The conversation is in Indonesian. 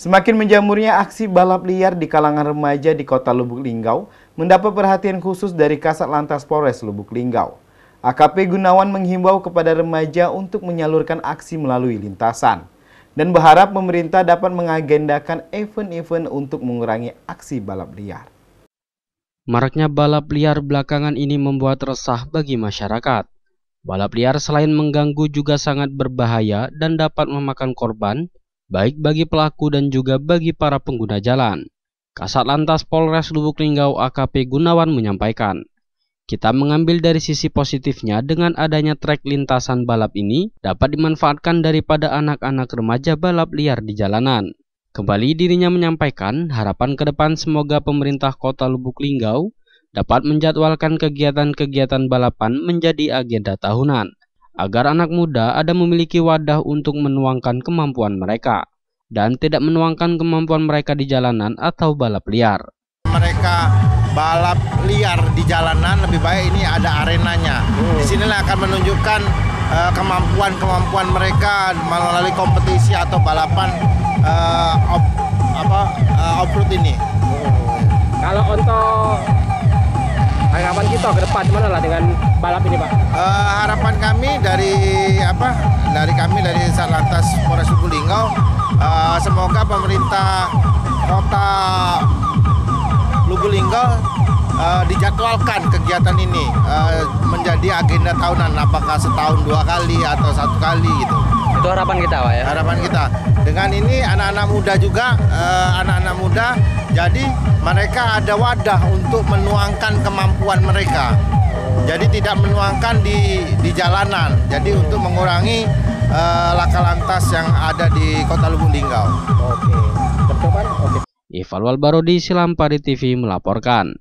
Semakin menjamurnya aksi balap liar di kalangan remaja di Kota Lubuk Linggau mendapat perhatian khusus dari Kasat Lantas Polres Lubuk Linggau. AKP Gunawan menghimbau kepada remaja untuk menyalurkan aksi melalui lintasan dan berharap pemerintah dapat mengagendakan event-event untuk mengurangi aksi balap liar. Maraknya balap liar belakangan ini membuat resah bagi masyarakat. Balap liar selain mengganggu juga sangat berbahaya dan dapat memakan korban, baik bagi pelaku dan juga bagi para pengguna jalan. Kasat Lantas Polres Lubuk Linggau AKP Gunawan menyampaikan, kita mengambil dari sisi positifnya dengan adanya trek lintasan balap ini dapat dimanfaatkan daripada anak-anak remaja balap liar di jalanan. Kembali dirinya menyampaikan harapan ke depan semoga pemerintah Kota Lubuk Linggau dapat menjadwalkan kegiatan-kegiatan balapan menjadi agenda tahunan, agar anak muda ada memiliki wadah untuk menuangkan kemampuan mereka, dan tidak menuangkan kemampuan mereka di jalanan atau balap liar. Mereka balap liar di jalanan, lebih baik ini ada arenanya. Di sinilah akan menunjukkan kemampuan mereka melalui kompetisi atau balapan off-road ini. Kalau untuk harapan kita ke depan gimana lah dengan balap ini, Pak? Harapan kami dari Satlantas Polres Lubuk Linggau, semoga pemerintah Kota Lubuk Linggau dijadwalkan kegiatan ini menjadi agenda tahunan, apakah setahun 2 kali atau 1 kali gitu. Itu harapan kita, Pak, ya? Harapan kita. Dengan ini anak-anak muda juga, anak-anak muda, jadi mereka ada wadah untuk menuangkan kemampuan mereka. Jadi tidak menuangkan di jalanan, jadi untuk mengurangi laka lantas yang ada di Kota Lubuk Linggau. Oke. Betul, Pak? Oke. Ifalwal Barodi, Silampari TV melaporkan.